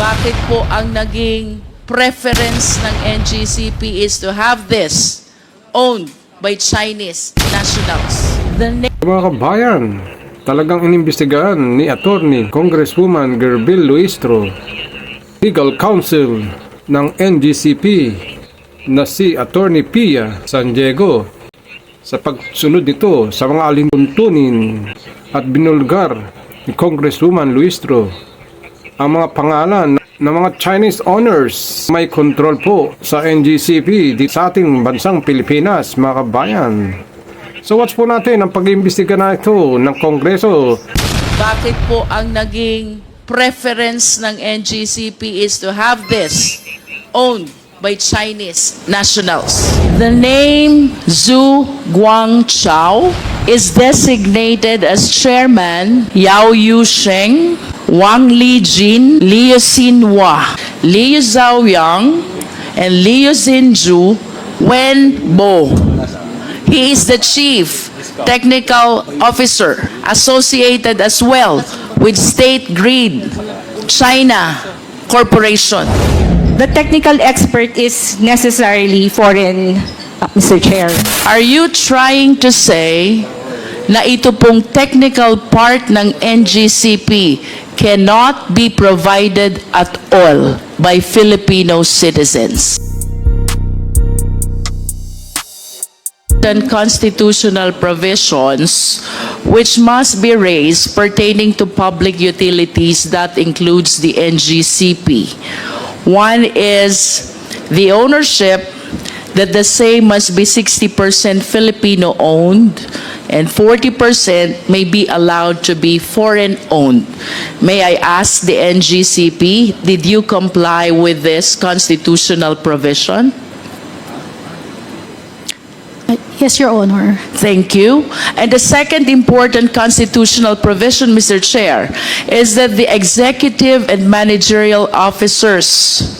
Bakit po ang naging preference ng NGCP is to have this owned by Chinese nationals? Mga kabayan, talagang inimbestigahan ni Attorney Congresswoman Gerbil Luistro, Legal Counsel ng NGCP na si Attorney Pia San Diego sa pagsunod nito sa mga alintuntunin at binulgar ni Congresswoman Luistro ang mga pangalan ng mga Chinese owners may control po sa NGCP di sa ating bansang Pilipinas, mga kabayan. So watch po natin ang pag-iimbestiga na ito ng Kongreso. Bakit po ang naging preference ng NGCP is to have this owned by Chinese nationals? The name Zhu Guangchao is designated as chairman Yao Yusheng, Wang Lijin, Liu Xinhua, Liu Zhaoyang, and Liu Xinzhu Wenbo. He is the Chief Technical Officer associated as well with State Grid China Corporation. The technical expert is necessarily foreign, Mr. Chair. Are you trying to say na ito pong technical part ng NGCP cannot be provided at all by Filipino citizens? And constitutional provisions which must be raised pertaining to public utilities that includes the NGCP. One is the ownership, that the same must be 60% Filipino owned and 40% may be allowed to be foreign owned. May I ask the NGCP, did you comply with this constitutional provision? Yes, Your Honor. Thank you. And the second important constitutional provision, Mr. Chair, is that the executive and managerial officers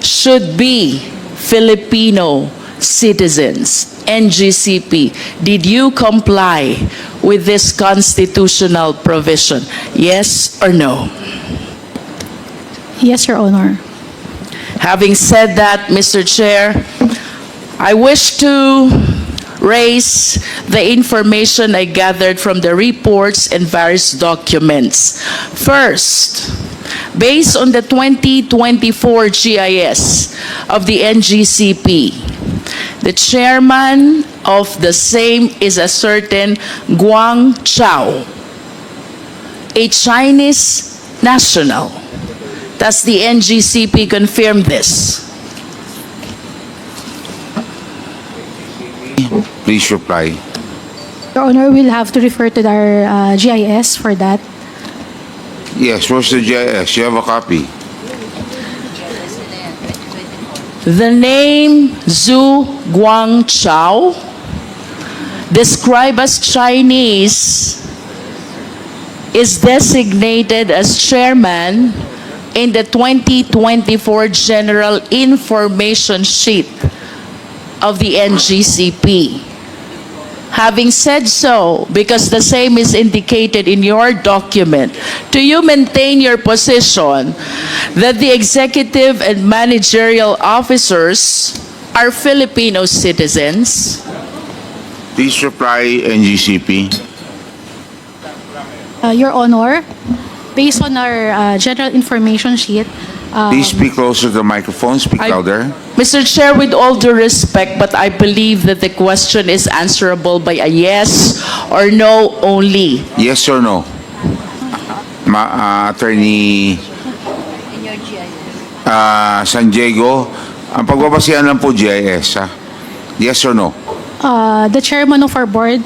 should be Filipino citizens. NGCP, did you comply with this constitutional provision? Yes or no? Yes, Your Honor. Having said that, Mr. Chair, I wish to raise the information I gathered from the reports and various documents. First, based on the 2024 GIS of the NGCP, the chairman of the same is a certain Guang Chao, a Chinese national. Does the NGCP confirm this? Please reply. Your Honor, we'll have to refer to our GIS for that. Yes, where's the GIS? You have a copy. The name Zhu Guangchao, described as Chinese, is designated as chairman in the 2024 General Information Sheet of the NGCP. Having said so, because the same is indicated in your document, do you maintain your position that the executive and managerial officers are Filipino citizens? Please reply, NGCP. Your Honor, based on our general information sheet, Please speak closer to the microphone. Speak louder. Mr. Chair, with all due respect, but I believe that the question is answerable by a yes or no only. Yes or no? Attorney San Diego, ang pagbabasihan lang po GIS, ha? Yes or no? the chairman of our board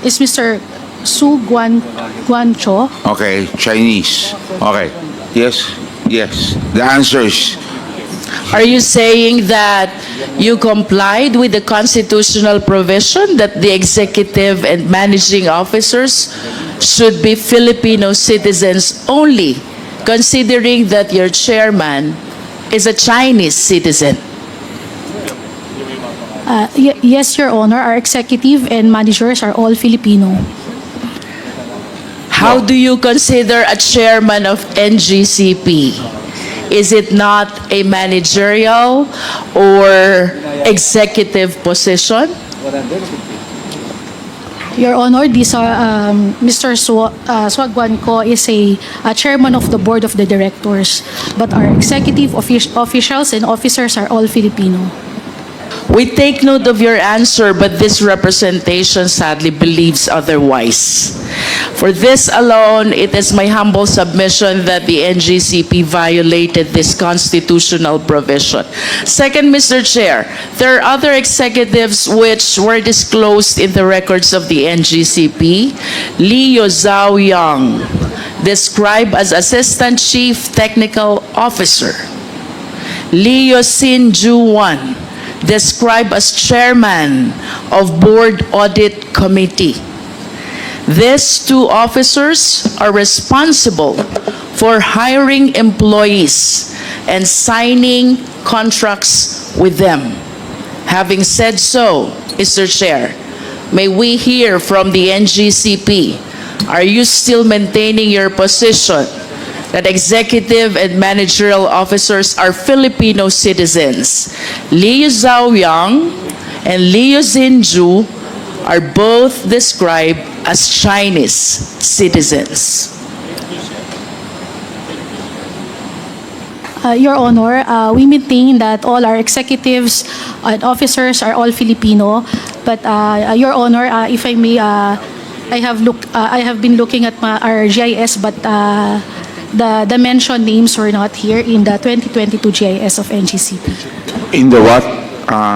is Mr. Su Guancho. Okay, Chinese. Okay. Yes, yes. The answer is Are you saying that you complied with the constitutional provision that the executive and managing officers should be Filipino citizens only, considering that your chairman is a Chinese citizen? Yes, Your Honor. Our executive and managers are all Filipino. How do you consider a chairman of NGCP? Is it not a managerial or executive position? Your Honor, these are, Mr. Swagwan Ko is a chairman of the board of the directors, but our executive officials and officers are all Filipino. We take note of your answer, but this representation sadly believes otherwise. For this alone, it is my humble submission that the NGCP violated this constitutional provision. Second, Mr. Chair, there are other executives which were disclosed in the records of the NGCP. Leo Zhao Yang, described as Assistant Chief Technical Officer. Leo Sin Ju Wan, described as Chairman of Board Audit Committee. These two officers are responsible for hiring employees and signing contracts with them. Having said so, Mr. Chair, may we hear from the NGCP, are you still maintaining your position that executive and managerial officers are Filipino citizens? Liu Zhaoyang and Liu Xinju are both described as Chinese citizens. Your Honor, we maintain that all our executives and officers are all Filipino, but Your Honor, if I may, I have been looking at our GIS, but the mentioned names were not here in the 2022 GIS of NGCP. In the what?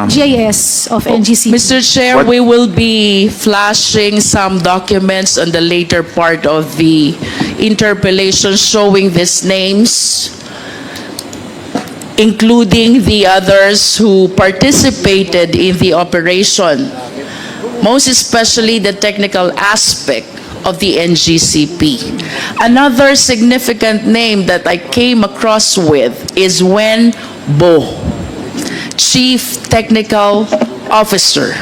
GIS of NGCP. Mr. Chair, What- we will be flashing some documents on the later part of the interpellation showing these names, including the others who participated in the operation, most especially the technical aspect of the NGCP. Another significant name that I came across with is Wen Bo, Chief Technical Officer.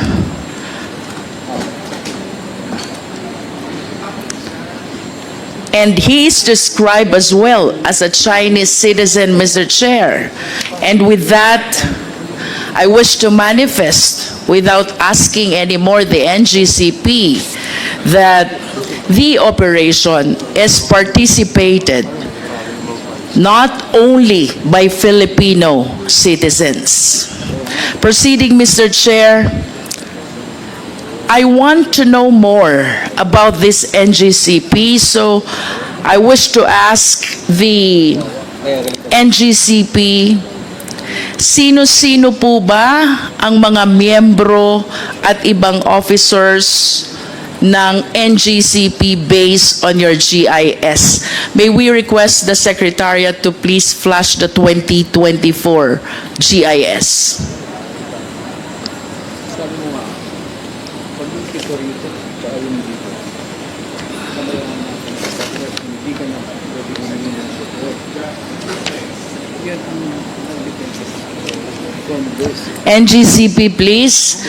And he is described as well as a Chinese citizen, Mr. Chair. And with that, I wish to manifest, without asking anymore the NGCP, that the operation is participated not only by Filipino citizens. Proceeding, Mr. Chair, I want to know more about this NGCP, so I wish to ask the NGCP, sino-sino po ba ang mga miyembro at ibang officers ng NGCP based on your GIS? May we request the Secretariat to please flash the 2024 GIS. NGCP, please.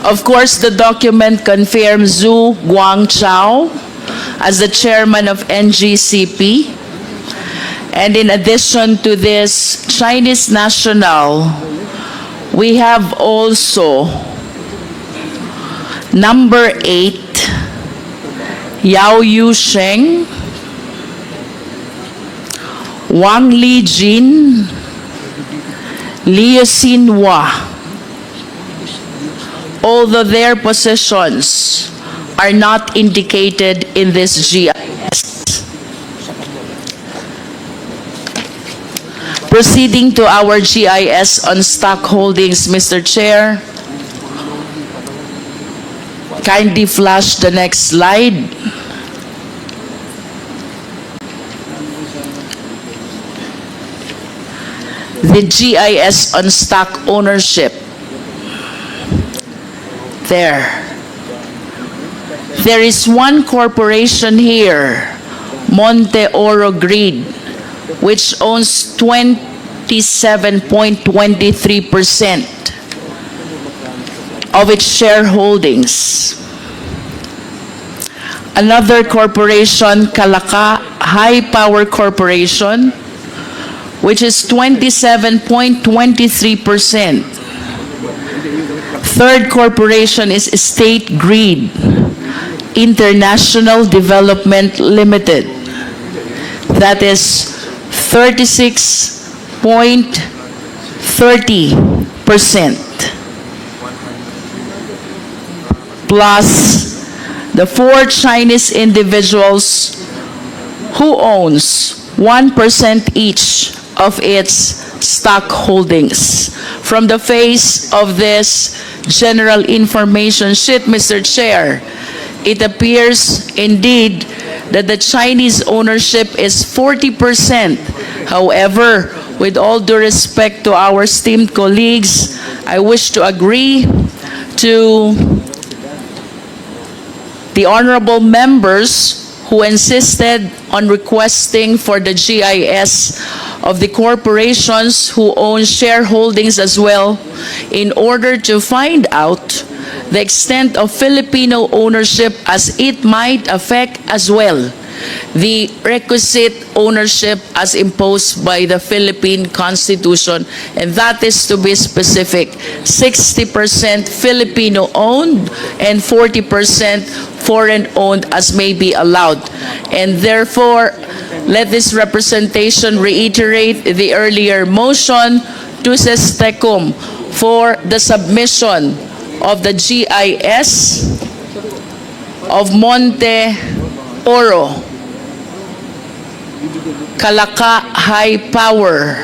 Of course, the document confirms Zhu Guangchao as the chairman of NGCP. And in addition to this Chinese national, we have also number 8, Yao Yu Sheng, Wang Li Jin, Liu Xinhua. Although their positions are not indicated in this GIS. Proceeding to our GIS on stock holdings, Mr. Chair. Kindly flash the next slide. The GIS on stock ownership. There is one corporation here, Monte Oro Grid, which owns 27.23% of its shareholdings. Another corporation, Kalaka High Power Corporation, which is 27.23%. Third corporation is State Grid International Development Limited. That is 36.30%. Plus the four Chinese individuals who owns 1% each of its stock holdings. From the face of this general information sheet, Mr. Chair, it appears indeed that the Chinese ownership is 40%. However, with all due respect to our esteemed colleagues, I wish to agree to the honorable members who insisted on requesting for the GIS of the corporations who own shareholdings as well, in order to find out the extent of Filipino ownership, as it might affect as well the requisite ownership as imposed by the Philippine Constitution, and that is, to be specific, 60% Filipino owned and 40% foreign owned as may be allowed. And therefore, let this representation reiterate the earlier motion to Sestecum for the submission of the GIS of Monte Oro, Kalaka High Power,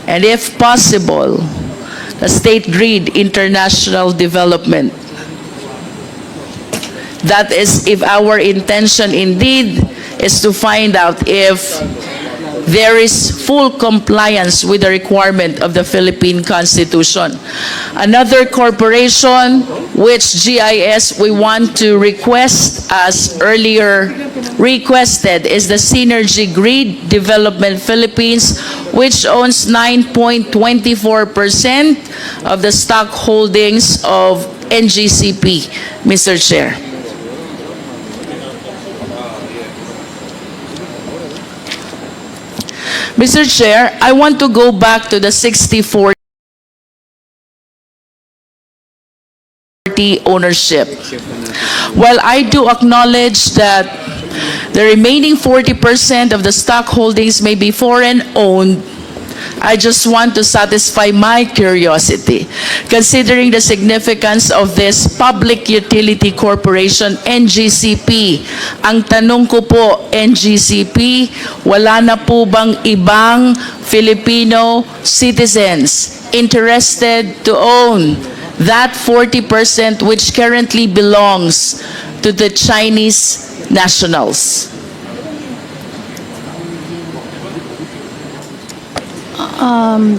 and if possible, the State Grid International Development. That is, if our intention indeed is to find out if there is full compliance with the requirement of the Philippine Constitution. Another corporation which GIS we want to request, as earlier requested, is the Synergy Grid Development Philippines, which owns 9.24% of the stock holdings of NGCP, Mr. Chair. Mr. Chair, I want to go back to the 60-40 ownership. While I do acknowledge that the remaining 40% of the stock holdings may be foreign owned, I just want to satisfy my curiosity. Considering the significance of this public utility corporation, NGCP, ang tanong ko po, NGCP, wala na po bang ibang Filipino citizens interested to own that 40% which currently belongs to the Chinese nationals?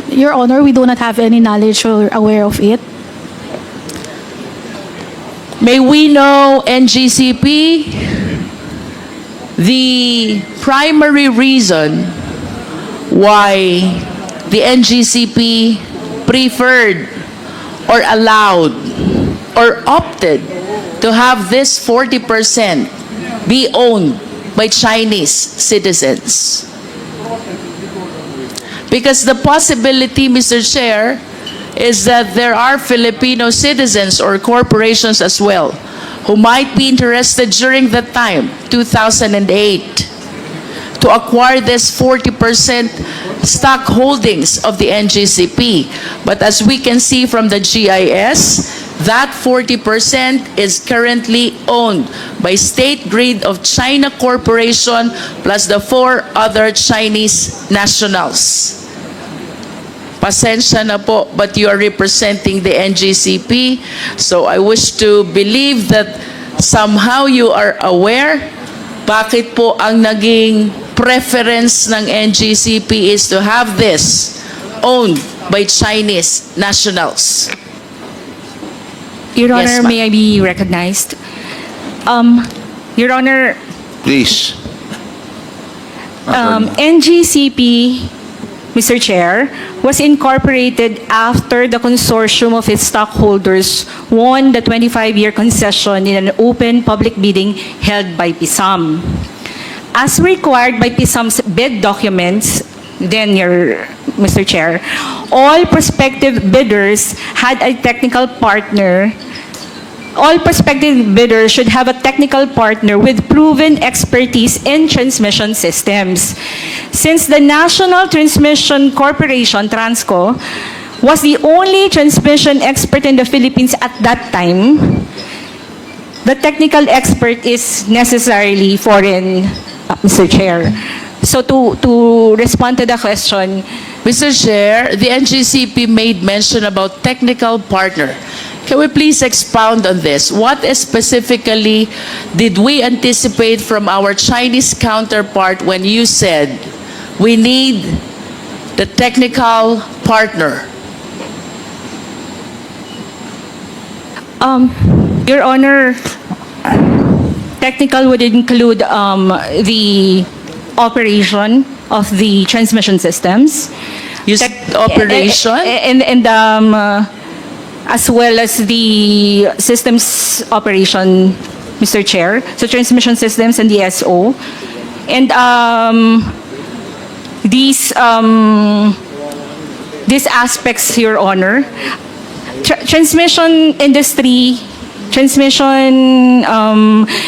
Your Honor, we do not have any knowledge or aware of it. May we know, NGCP, the primary reason why the NGCP preferred or allowed or opted to have this 40% be owned by Chinese citizens? Because the possibility, Mr. Chair, is that there are Filipino citizens or corporations as well who might be interested during that time, 2008, to acquire this 40% stock holdings of the NGCP. But as we can see from the GIS, that 40% is currently owned by State Grid of China Corporation plus the 4 other Chinese nationals. Pasensya na po, but you are representing the NGCP, so I wish to believe that somehow you are aware bakit po ang naging preference ng NGCP is to have this owned by Chinese nationals. Your Yes, Honor, ma'am. may I be recognized? Your Honor, Please. NGCP, Mr. Chair, was incorporated after the consortium of its stockholders won the 25-year concession in an open public bidding held by PISAM. As required by PISAM's bid documents, Mr. Chair, all prospective bidders had a technical partner. All prospective bidders should have a technical partner with proven expertise in transmission systems. Since the National Transmission Corporation, TRANSCO, was the only transmission expert in the Philippines at that time, the technical expert is necessarily foreign, Mr. Chair. So to respond to the question, Mr. Chair, the NGCP made mention about technical partner. Can we please expound on this? What specifically did we anticipate from our Chinese counterpart when you said we need the technical partner? Your Honor, technical would include the operation of the transmission systems. You said operation? And as well as the systems operation, Mr. Chair. So transmission systems and the SO. And these aspects, Your Honor, transmission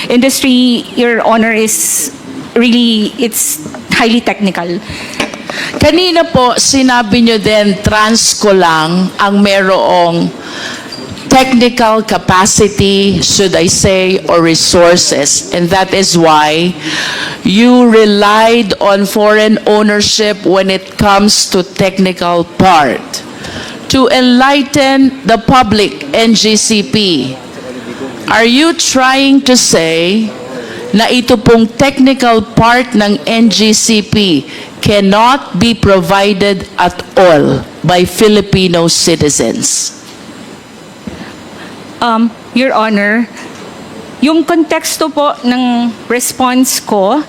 industry, Your Honor, is really, it's highly technical. Kanina po, sinabi nyo din, Transco lang ang merong technical capacity, should I say, or resources. And that is why you relied on foreign ownership when it comes to technical part. To enlighten the public, NGCP, are you trying to say na ito pong technical part ng NGCP cannot be provided at all by Filipino citizens? Your Honor, yung konteksto po ng response ko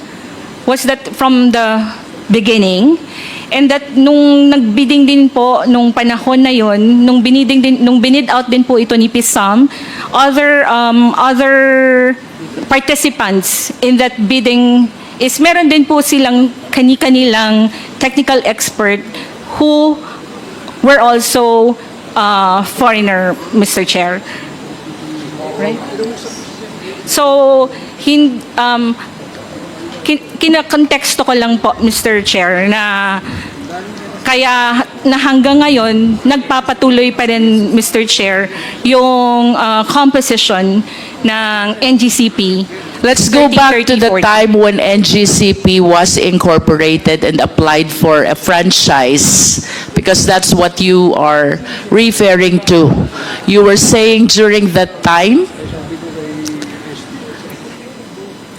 was that from the beginning, and that nung nagbidding din po nung panahon na yon, nung binid out din po ito ni PISAM, other participants in that bidding is meron din po silang kani-kanilang technical expert who were also foreigner, Mr. Chair. Right? So, kinakonteksto ko lang po, Mr. Chair, na kaya na hanggang ngayon, nagpapatuloy pa rin, Mr. Chair, yung composition ng NGCP. Let's go back to the time when NGCP was incorporated and applied for a franchise, because that's what you are referring to. You were saying during that time,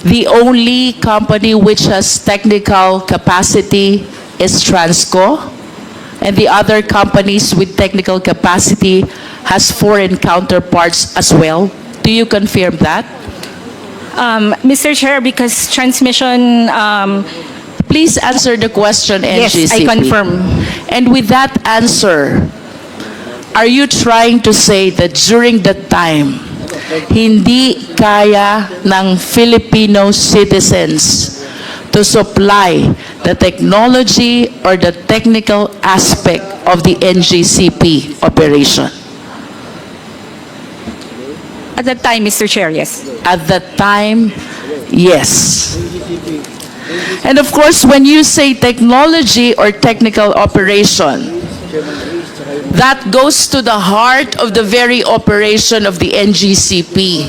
the only company which has technical capacity is Transco, and the other companies with technical capacity has foreign counterparts as well. Do you confirm that? Mr. Chair, because transmission... Please answer the question, NGCP. Yes, I confirm. And with that answer, are you trying to say that during that time, hindi kaya ng Filipino citizens to supply the technology or the technical aspect of the NGCP operation? At that time, Mr. Chair, yes. At that time, yes. And of course, when you say technology or technical operation, that goes to the heart of the very operation of the NGCP.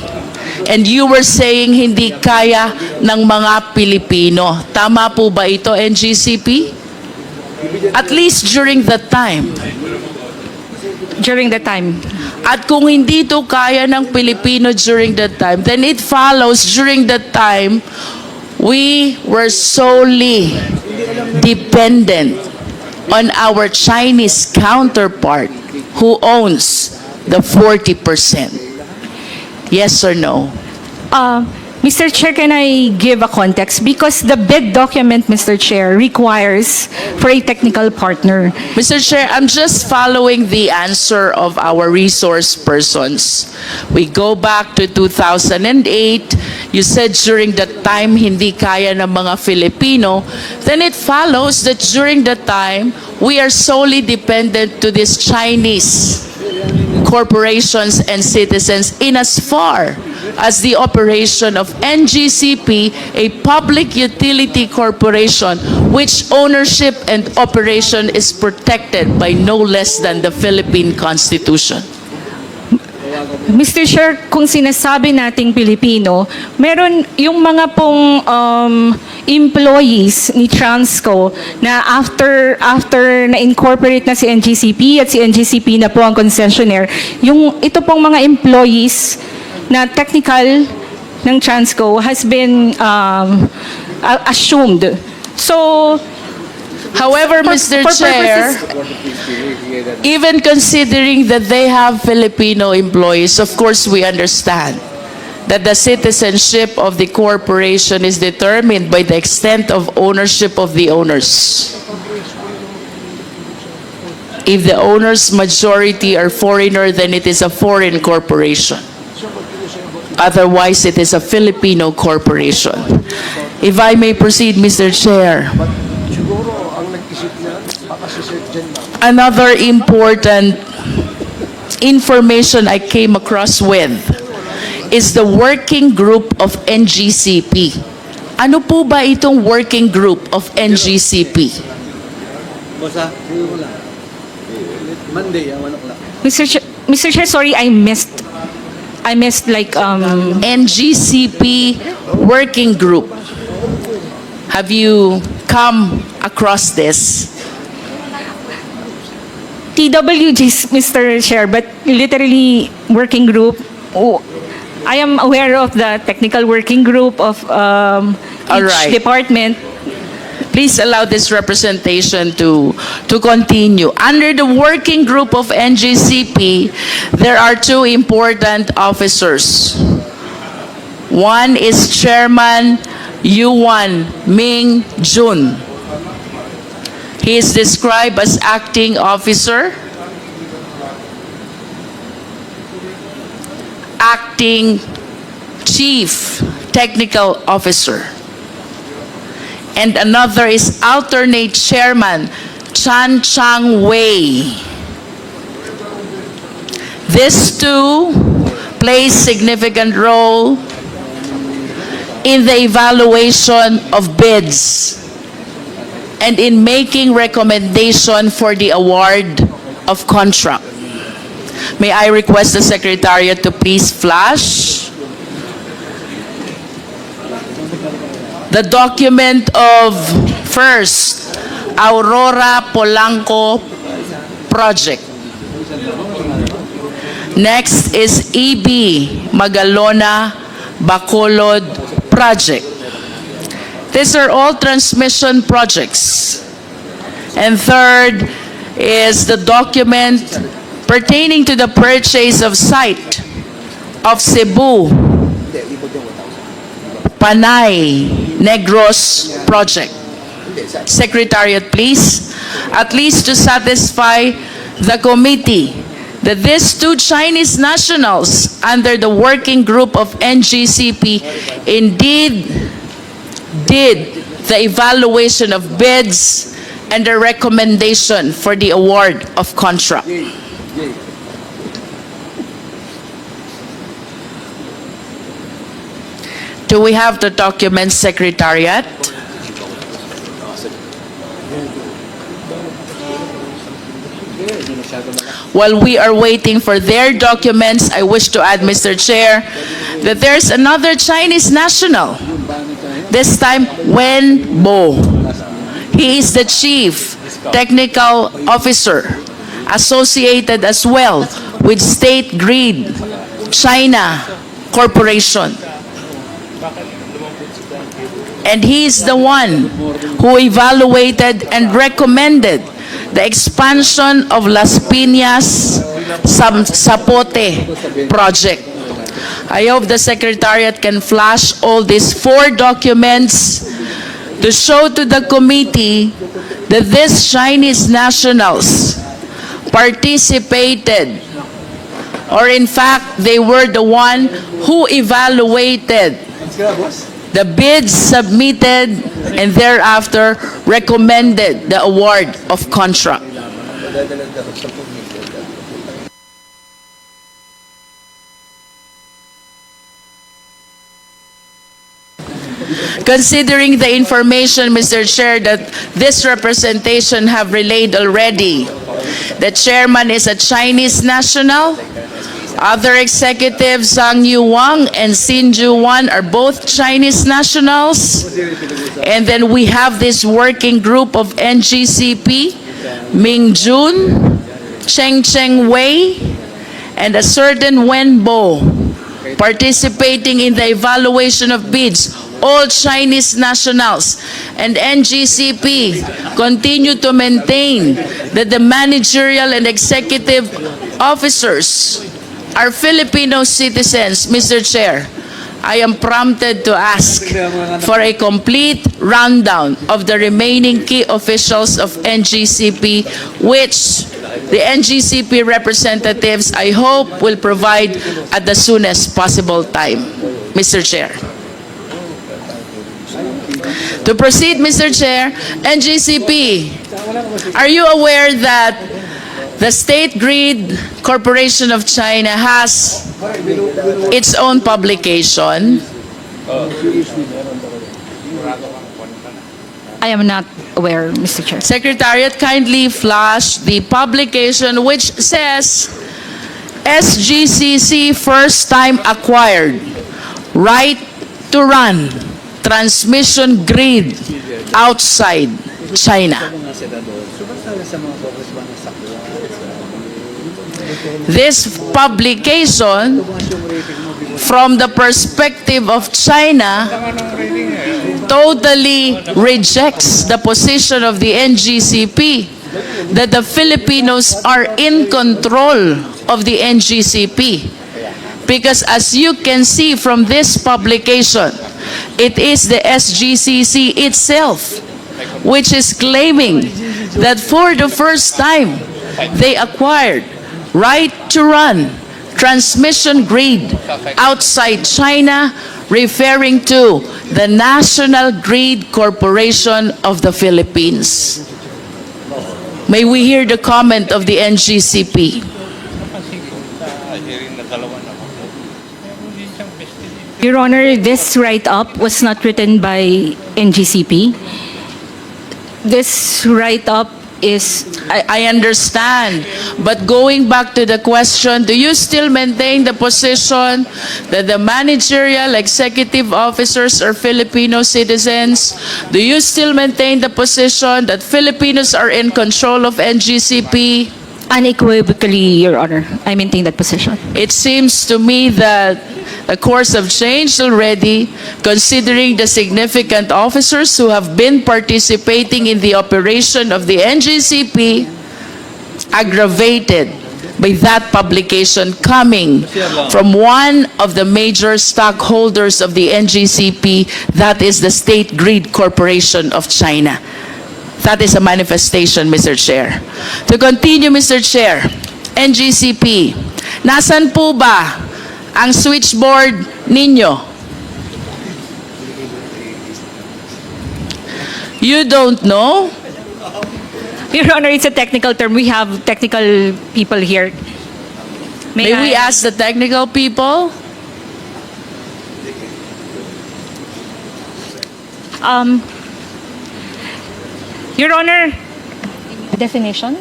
And you were saying hindi kaya ng mga Pilipino. Tama po ba ito, NGCP? At least during that time. During the time. At kung hindi ito kaya ng Pilipino during that time, then it follows during that time, we were solely dependent on our Chinese counterpart who owns the 40%. Yes or no? Mr. Chair, can I give a context? Because the bid document, Mr. Chair, requires for a technical partner. Mr. Chair, I'm just following the answer of our resource persons. We go back to 2008. You said during that time hindi kaya ng mga Filipino. Then it follows that during that time, we are solely dependent to these Chinese corporations and citizens in as far as the operation of NGCP, a public utility corporation which ownership and operation is protected by no less than the Philippine Constitution. Mr. Chair, kung sinasabi nating Pilipino, meron yung mga pong employees ni Transco na after na-incorporate na si NGCP at si NGCP na po ang concessionaire, yung ito pong mga employees na technical ng Transco has been assumed. So, However, Mr. Chair, even considering that they have Filipino employees, of course we understand that the citizenship of the corporation is determined by the extent of ownership of the owners. If the owners' majority are foreigner, then it is a foreign corporation. Otherwise, it is a Filipino corporation. If I may proceed, Mr. Chair. Another important information I came across with is the working group of NGCP. Ano po ba itong working group of NGCP? Mr. Chair, sorry, I missed like NGCP working group. Have you come across this? TWGs, Mr. Chair, but literally working group. Oh, I am aware of the technical working group of All each right. department. Please allow this representation to continue. Under the working group of NGCP, there are two important officers. One is Chairman Yuan Ming Jun. He is described as acting officer, acting chief technical officer. And another is alternate chairman, Chan Chang Wei. These two play significant role in the evaluation of bids and in making recommendation for the award of contract. May I request the Secretariat to please flash the document of first, Aurora Polanco project. Next is EB Magalona Bacolod project. These are all transmission projects. And third is the document pertaining to the purchase of site of Cebu, Panay, Negros project. Secretariat, please, at least to satisfy the committee that these two Chinese nationals under the working group of NGCP indeed did the evaluation of bids and the recommendation for the award of contract. Do we have the document, Secretariat? While we are waiting for their documents, I wish to add, Mr. Chair, that there's another Chinese national, this time Wen Bo. He is the chief technical officer, associated as well with State Grid China Corporation. And he is the one who evaluated and recommended the expansion of Las Piñas Zapote project. I hope the Secretariat can flash all these 4 documents to show to the committee that these Chinese nationals participated, or in fact, they were the one who evaluated the bids submitted and thereafter recommended the award of contract. Considering the information, Mr. Chair, that this representation have relayed already, the chairman is a Chinese national. Other executives, Zhang Yuwang and Xin Juwan, are both Chinese nationals. And then we have this working group of NGCP, Ming Jun, Cheng Wei, and a certain Wen Bo, participating in the evaluation of bids, all Chinese nationals. And NGCP continue to maintain that the managerial and executive officers are Filipino citizens. Mr. Chair, I am prompted to ask for a complete rundown of the remaining key officials of NGCP, which the NGCP representatives, I hope, will provide at the soonest possible time. Mr. Chair. To proceed, Mr. Chair, NGCP, are you aware that the State Grid Corporation of China has its own publication? I am not aware, Mr. Chair. Secretariat, kindly flash the publication which says SGCC first time acquired right to run transmission grid outside China. This publication, from the perspective of China, totally rejects the position of the NGCP that the Filipinos are in control of the NGCP. Because as you can see from this publication, it is the SGCC itself which is claiming that for the first time they acquired right to run transmission grid outside China, referring to the National Grid Corporation of the Philippines. May we hear the comment of the NGCP? Your Honor, this write-up was not written by NGCP. This write-up is... I understand, but going back to the question, do you still maintain the position that the managerial executive officers are Filipino citizens? Do you still maintain the position that Filipinos are in control of NGCP? Unequivocally, Your Honor, I maintain that position. It seems to me that the course have changed already, considering the significant officers who have been participating in the operation of the NGCP, aggravated by that publication coming from one of the major stockholders of the NGCP, that is the State Grid Corporation of China. That is a manifestation, Mr. Chair. To continue, Mr. Chair, NGCP, nasan po ba ang switchboard ninyo? You don't know? Your Honor, it's a technical term. We have technical people here. May we ask the technical people? Your Honor, definition?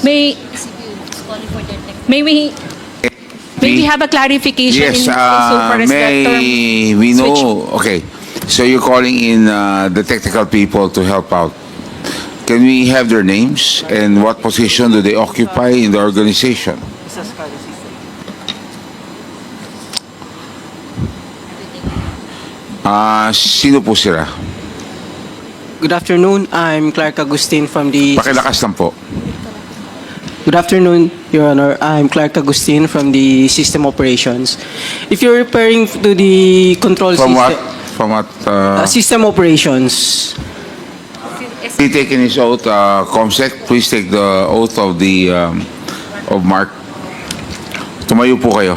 May we have a clarification Yes, insofar as that term? may we know, okay, so you're calling in the technical people to help out. Can we have their names and what position do they occupy in the organization? Sino po sila? Good afternoon. I'm Clark Agustin from the... Pakilakas lang po. Good afternoon. Your Honor. I'm Clark Agustin from the System Operations. If you're referring to the control From what? system, From what? System Operations. He taken his oath, Comsec. Please take the oath of the of Mark. Tumayo po kayo.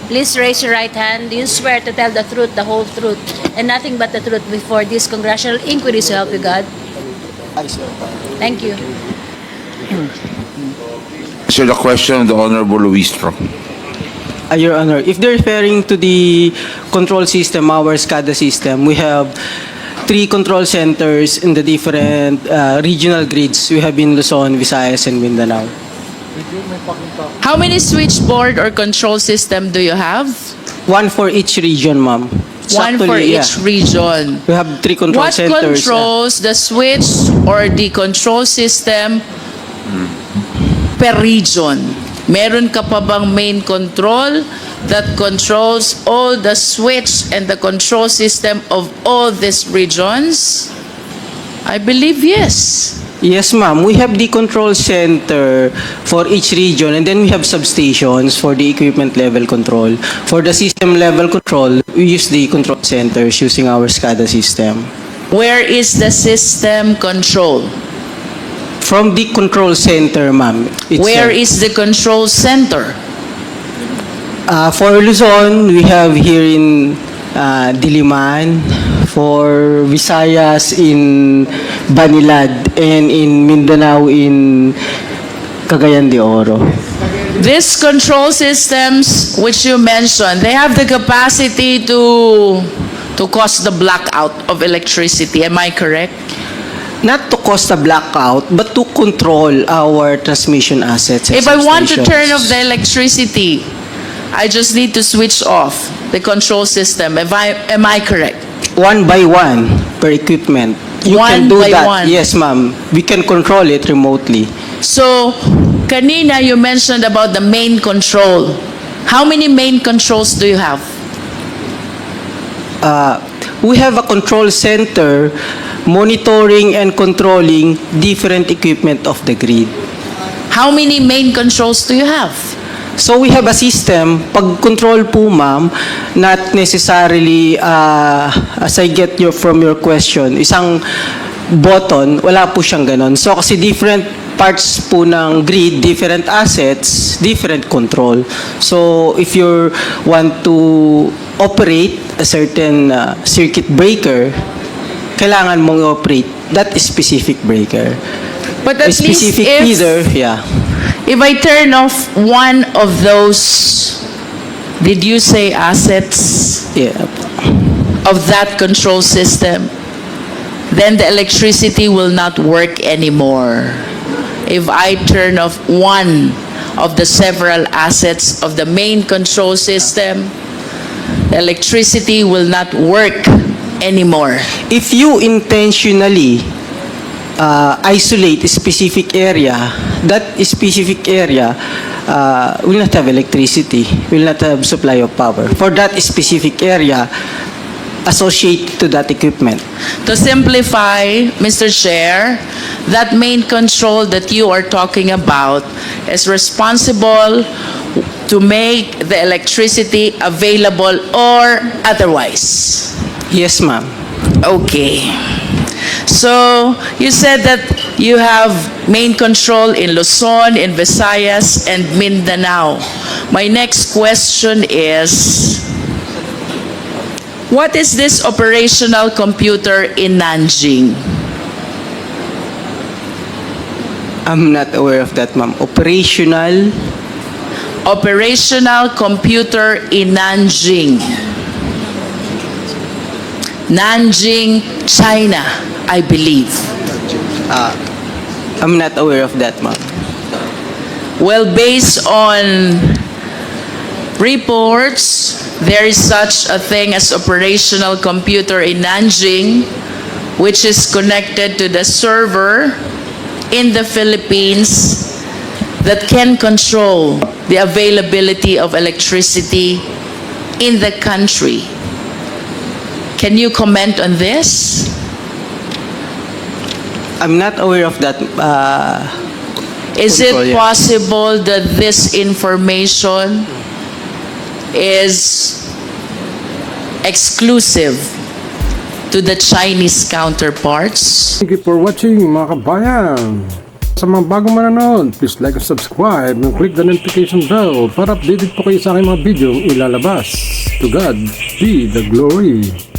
Please raise your right hand. Do you swear to tell the truth, the whole truth, and nothing but the truth before this congressional inquiry, so help you God? I swear. Thank you. Sir, the question of the Honorable Luistro. Your Honor, if they're referring to the control system, our SCADA system, we have 3 control centers in the different regional grids. We have in Luzon, Visayas, and Mindanao. How many switchboard or control system do you have? 1 for each region, ma'am. One for Actually, each region. We have 3 control What centers. controls the switch or the control system per region? Meron ka pa bang main control that controls all the switch and the control system of all these regions? I believe yes. Yes, ma'am. We have the control center for each region, and then we have substations for the equipment level control. For the system level control, we use the control centers using our SCADA system. Where is the system control? From the control center, ma'am. Where is the control center? For Luzon, we have here in Diliman. For Visayas in Banilad, and in Mindanao in Cagayan de Oro. These control systems which you mentioned, they have the capacity to cause the blackout of electricity. Am I correct? Not to cause a blackout, but to control our transmission assets. And If I want to substations. turn off the electricity, I just need to switch off the control system. Am I correct? 1 by 1 per equipment. You One can do by that. one. Yes, ma'am. We can control it remotely. So, kanina you mentioned about the main control. How many main controls do you have? We have a control center monitoring and controlling different equipment of the grid. How many main controls do you have? So we have a system, pag-control po ma'am, not necessarily, as I get from your question, isang button, wala po siyang ganon. So kasi different parts po ng grid, different assets, different control. So if you want to operate a certain circuit breaker, kailangan mong operate that specific breaker. But A at least specific if, feeder, yeah. if I turn off one of those, did you say assets Yeah. of that control system, then the electricity will not work anymore. If I turn off one of the several assets of the main control system, the electricity will not work anymore. If you intentionally isolate a specific area, that specific area will not have electricity, will not have supply of power for that specific area associated to that equipment. To simplify, Mr. Chair, that main control that you are talking about is responsible to make the electricity available or otherwise. Yes, ma'am. Okay. So, you said that you have main control in Luzon, in Visayas, and Mindanao. My next question is, what is this operational computer in Nanjing? I'm not aware of that, ma'am. Operational computer in Nanjing. Nanjing, China, I believe. I'm not aware of that, ma'am. Well, based on reports, there is such a thing as operational computer in Nanjing, which is connected to the server in the Philippines that can control the availability of electricity in the country. Can you comment on this? I'm not aware of that Is it Control, yeah. possible that this information is exclusive to the Chinese counterparts? Thank you for watching mga kabayan. Sa mga bagong manonood, please like and subscribe and click the notification bell para updated po kayo sa aking mga video ilalabas. To God be the glory.